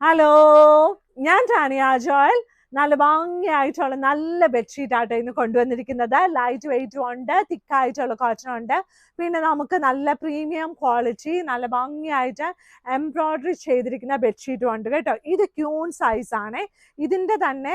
Hello, ഞാൻ Tanya Joel. നല്ല ഭംഗിയായിട്ടുള്ള നല്ല ബെഡ്ഷീറ്റ് ആട്ടോ ഇന്ന് കൊണ്ടുവന്നിരിക്കുന്നത്. ലൈറ്റ് വെയിറ്റും ഉണ്ട്, തിക്കായിട്ടുള്ള കോട്ടൺ ഉണ്ട്. പിന്നെ നമുക്ക് നല്ല പ്രീമിയം ക്വാളിറ്റി നല്ല ഭംഗിയായിട്ട് എംബ്രോയിഡറി ചെയ്തിരിക്കുന്ന ബെഡ്ഷീറ്റും ഉണ്ട് കേട്ടോ. ഇത് ക്യൂൺ സൈസ് ആണ്. ഇതിൻ്റെ തന്നെ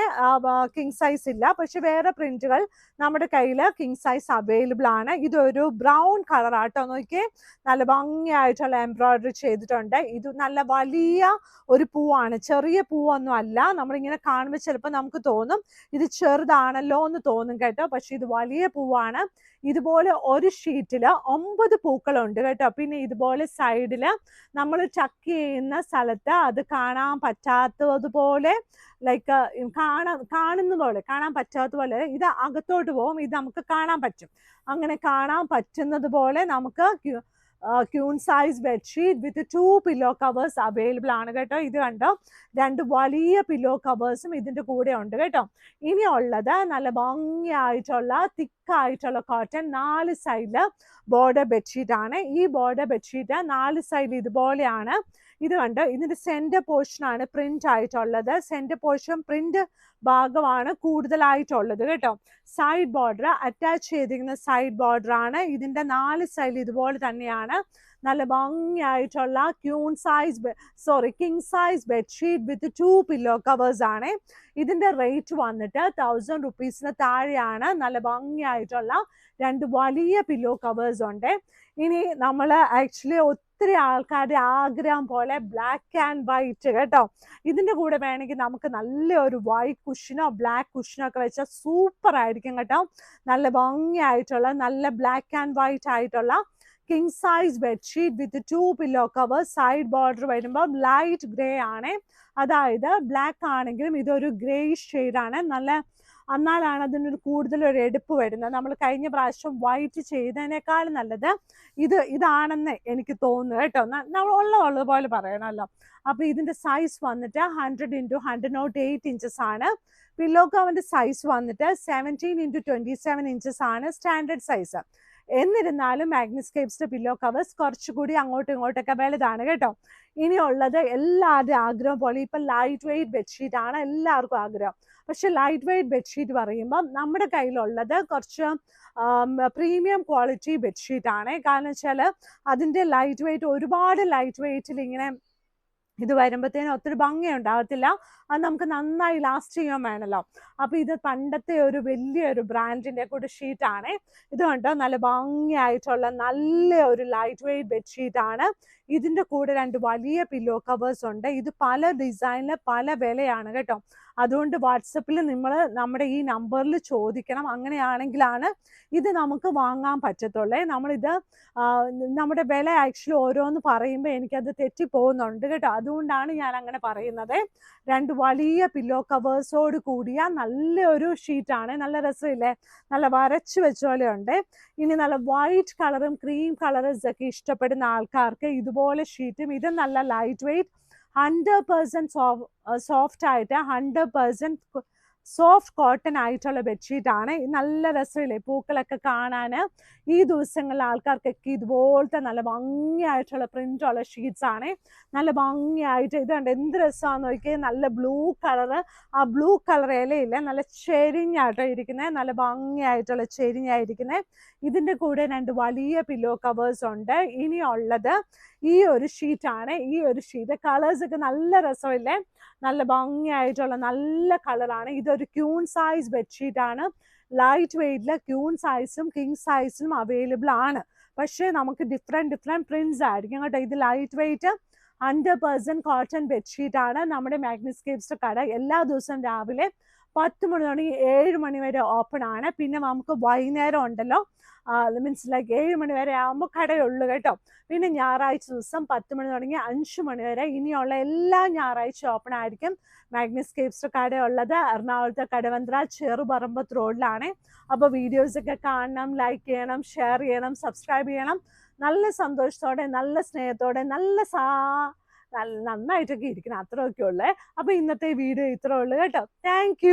കിങ് സൈസ് ഇല്ല, പക്ഷെ വേറെ പ്രിന്റുകൾ നമ്മുടെ കയ്യിൽ കിങ് സൈസ് അവൈലബിൾ ആണ്. ഇതൊരു ബ്രൗൺ കളർ ആട്ടോ, നോക്കിയേ. നല്ല ഭംഗിയായിട്ടുള്ള എംബ്രോയിഡറി ചെയ്തിട്ടുണ്ട്. ഇത് നല്ല വലിയ ഒരു പൂവാണ്, ചെറിയ പൂവൊന്നും അല്ല. നമ്മളിങ്ങനെ കാണുമ്പോൾ ചിലപ്പോൾ നമുക്ക് തോന്നും ഇത് ചെറുതാണല്ലോ എന്ന് തോന്നും കേട്ടോ, പക്ഷെ ഇത് വലിയ പൂവാണ്. ഇതുപോലെ ഒരു ഷീറ്റിൽ 9 പൂക്കളുണ്ട് കേട്ടോ. പിന്നെ ഇതുപോലെ സൈഡിൽ നമ്മൾ ടക്ക് ചെയ്യുന്ന സ്ഥലത്ത് അത് കാണാൻ പറ്റാത്തതുപോലെ, ലൈക്ക് കാണാൻ പറ്റാത്തതുപോലെ ഇത് അകത്തോട്ട് പോകും, ഇത് നമുക്ക് കാണാൻ പറ്റും. അങ്ങനെ കാണാൻ പറ്റുന്നത് പോലെ നമുക്ക് queen size bedsheet with 2 pillow covers available ആണ് കേട്ടോ. ഇത് കണ്ടോ, 2 വലിയ പില്ലോ കവേഴ്സും ഇതിൻ്റെ കൂടെ ഉണ്ട് കേട്ടോ. ഇനിയുള്ളത് നല്ല ഭംഗിയായിട്ടുള്ള തിക്കായിട്ടുള്ള കോട്ടൺ 4 സൈഡിൽ ബോർഡർ ബെഡ്ഷീറ്റ് ആണ്. ഈ ബോർഡർ ബെഡ്ഷീറ്റ് 4 സൈഡിൽ ഇതുപോലെയാണ്. ഇത് കണ്ടോ, ഇതിൻ്റെ സെൻറ്റർ പോർഷനാണ് പ്രിന്റ് ആയിട്ടുള്ളത്. സെൻറ്റർ പോർഷൻ പ്രിന്റ് ഭാഗമാണ് കൂടുതലായിട്ടുള്ളത് കേട്ടോ. സൈഡ് ബോർഡർ അറ്റാച്ച് ചെയ്തിരിക്കുന്ന സൈഡ് ബോർഡർ ആണ്. ഇതിൻ്റെ 4 സൈഡിൽ ഇതുപോലെ തന്നെയാണ്. നല്ല ഭംഗിയായിട്ടുള്ള king size bedsheet with 2 pillow covers ആണ്. ഇതിൻ്റെ റേറ്റ് വന്നിട്ട് 1000 റുപ്പീസിന് താഴെയാണ്. നല്ല ഭംഗിയായിട്ടുള്ള 2 വലിയ പില്ലോ കവേഴ്സ് ഉണ്ട്. ഇനി നമ്മൾ ആക്ച്വലി ഒത്തിരി ആൾക്കാരുടെ ആഗ്രഹം പോലെ ബ്ലാക്ക് ആൻഡ് വൈറ്റ് കേട്ടോ. ഇതിൻ്റെ കൂടെ വേണമെങ്കിൽ നമുക്ക് നല്ലൊരു വൈറ്റ് കുഷനോ ബ്ലാക്ക് കുഷനോ ഒക്കെ വെച്ചാൽ സൂപ്പർ ആയിരിക്കും കേട്ടോ. നല്ല ഭംഗിയായിട്ടുള്ള നല്ല ബ്ലാക്ക് ആൻഡ് വൈറ്റ് ആയിട്ടുള്ള king size bedsheet with 2 pillow covers. Side border വരുമ്പോൾ ലൈറ്റ് ഗ്രേ ആണ്, അതായത് ബ്ലാക്ക് ആണെങ്കിലും ഇതൊരു ഗ്രേയിഷ് ഷെയ്ഡാണ്. എന്നാലാണ് അതിനൊരു കൂടുതലൊരു എടുപ്പ് വരുന്നത്. നമ്മൾ കഴിഞ്ഞ പ്രാവശ്യം വൈറ്റ് ചെയ്തതിനേക്കാൾ നല്ലത് ഇതാണെന്ന് എനിക്ക് തോന്നുന്നു കേട്ടോ. നമ്മൾ ഉള്ളതുപോലെ പറയണമല്ലോ. അപ്പോൾ ഇതിൻ്റെ സൈസ് വന്നിട്ട് 100x108 ഇഞ്ചസ് ആണ്. പില്ലോ കവറിൻ്റെ സൈസ് വന്നിട്ട് 17x27 ഇഞ്ചസ് ആണ് സ്റ്റാൻഡേർഡ് സൈസ്. എന്നിരുന്നാലും മാഗ്നസ്കേപ്സിന്റെ പില്ലോ കവേഴ്സ് കുറച്ചുകൂടി അങ്ങോട്ടും ഇങ്ങോട്ടൊക്കെ വലുതാണ് കേട്ടോ. ഇനിയുള്ളത് എല്ലാവരുടെയും ആഗ്രഹം പോലെ ഇപ്പം ലൈറ്റ് വെയിറ്റ് ബെഡ്ഷീറ്റ് ആണ് എല്ലാവർക്കും ആഗ്രഹം. പക്ഷെ ലൈറ്റ് വെയിറ്റ് ബെഡ്ഷീറ്റ് പറയുമ്പോൾ നമ്മുടെ കയ്യിലുള്ളത് കുറച്ച് പ്രീമിയം ക്വാളിറ്റി ബെഡ്ഷീറ്റ് ആണ്. കാരണം വെച്ചാൽ അതിൻ്റെ ലൈറ്റ് വെയിറ്റ് ഒരുപാട് ലൈറ്റ് വെയിറ്റിൽ ഇങ്ങനെ ഇത് വരുമ്പോഴത്തേനും ഒത്തിരി ഭംഗി ഉണ്ടാകത്തില്ല. അത് നമുക്ക് നന്നായി ലാസ്റ്റ് ചെയ്യാൻ വേണമല്ലോ. അപ്പോൾ ഇത് പണ്ടത്തെ ഒരു വലിയൊരു ബ്രാൻഡിൻ്റെ കൂടെ ഷീറ്റാണ്. ഇത് കണ്ടോ, നല്ല ഭംഗിയായിട്ടുള്ള നല്ല ഒരു ലൈറ്റ് വെയിറ്റ് ബെഡ്ഷീറ്റ് ആണ്. ഇതിൻ്റെ കൂടെ 2 വലിയ പില്ലോ കവേഴ്സ് ഉണ്ട്. ഇത് പല ഡിസൈനിൽ പല വിലയാണ് കേട്ടോ. അതുകൊണ്ട് വാട്സപ്പിൽ നമ്മുടെ ഈ നമ്പറിൽ ചോദിക്കണം. അങ്ങനെയാണെങ്കിലാണ് ഇത് നമുക്ക് വാങ്ങാൻ പറ്റത്തുള്ളേ. നമ്മളിത് നമ്മുടെ വില ആക്ച്വലി ഓരോന്ന് പറയുമ്പോൾ എനിക്കത് തെറ്റിപ്പോകുന്നുണ്ട് കേട്ടോ. അതുകൊണ്ടാണ് ഞാൻ അങ്ങനെ പറയുന്നത്. 2 വലിയ പില്ലോ കവേഴ്സോട് കൂടിയ നല്ലൊരു ഷീറ്റാണ്. നല്ല രസമില്ലേ, നല്ല വരച്ച് വെച്ച പോലെ ഉണ്ട്. ഇനി നല്ല വൈറ്റ് കളറും ക്രീം കളറും ഒക്കെ ഇഷ്ടപ്പെടുന്ന ആൾക്കാർക്ക് ഇതുപോലെ ഷീറ്റും. ഇത് നല്ല ലൈറ്റ് വെയിറ്റ് 100% സോഫ്റ്റ് ആയിട്ട് 100% സോഫ്റ്റ് കോട്ടൺ ആയിട്ടുള്ള ബെഡ്ഷീറ്റ് ആണ്. നല്ല രസമില്ലേ പൂക്കളൊക്കെ കാണാൻ. ഈ ദിവസങ്ങളിൽ ആൾക്കാർക്കൊക്കെ ഇതുപോലത്തെ നല്ല ഭംഗിയായിട്ടുള്ള പ്രിന്റുള്ള ഷീറ്റ്സ് ആണ്. നല്ല ഭംഗിയായിട്ട് ഇത് കണ്ട് എന്ത് രസമാണെന്ന് നോക്കിയാൽ. നല്ല ബ്ലൂ കളറ്, ആ ബ്ലൂ കളർ ഇലയില്ല, നല്ല ചെരിഞ്ഞാട്ടോ ഇരിക്കുന്നത്. നല്ല ഭംഗിയായിട്ടുള്ള ചെരിഞ്ഞായിരിക്കുന്നത്. ഇതിൻ്റെ കൂടെ 2 വലിയ പില്ലോ കവേഴ്സ് ഉണ്ട്. ഇനിയുള്ളത് ഈ ഒരു ഷീറ്റാണ്. ഈ ഒരു ഷീറ്റ് കളേഴ്സൊക്കെ നല്ല രസമില്ലേ, നല്ല ഭംഗിയായിട്ടുള്ള നല്ല കളറാണ്. ഇതൊരു ക്യൂൺ സൈസ് ബെഡ്ഷീറ്റ് ആണ്. ലൈറ്റ് വെയിറ്റിൽ ക്യൂൺ സൈസും കിങ് സൈസിലും അവൈലബിൾ ആണ്. പക്ഷേ നമുക്ക് ഡിഫറെൻറ്റ് പ്രിന്റ്സ് ആയിരിക്കും കേട്ടോ. ഇത് ലൈറ്റ് വെയിറ്റ് 100% കോട്ടൺ ബെഡ്ഷീറ്റ് ആണ്. നമ്മുടെ മാഗ്നസ്കേപ്സിന്റെ കട എല്ലാ ദിവസവും രാവിലെ 10 മണി തുടങ്ങി 7 മണി വരെ ഓപ്പൺ ആണ്. പിന്നെ നമുക്ക് വൈകുന്നേരം ഉണ്ടല്ലോ, മീൻസ് ലൈക്ക് 7 മണി വരെ ആകുമ്പോൾ കടയുള്ളൂ കേട്ടോ. പിന്നെ ഞായറാഴ്ച ദിവസം 10 മണി തുടങ്ങി 5 മണി വരെ. ഇനിയുള്ള എല്ലാ ഞായറാഴ്ച ഓപ്പൺ ആയിരിക്കും മാഗ്നസ്കേപ്സിന്റെ കടയുള്ളത്. എറണാകുളത്തെ കടവന്ത്ര ചെറുപറമ്പത്ത് റോഡിലാണ്. അപ്പോൾ വീഡിയോസൊക്കെ കാണണം, ലൈക്ക് ചെയ്യണം, ഷെയർ ചെയ്യണം, സബ്സ്ക്രൈബ് ചെയ്യണം. നല്ല സന്തോഷത്തോടെ നല്ല സ്നേഹത്തോടെ നന്നായിട്ടൊക്കെ ഇരിക്കണം. അത്രയൊക്കെ ഉള്ളേ. അപ്പോൾ ഇന്നത്തെ വീഡിയോ ഇത്രേ ഉള്ളൂ കേട്ടോ. താങ്ക്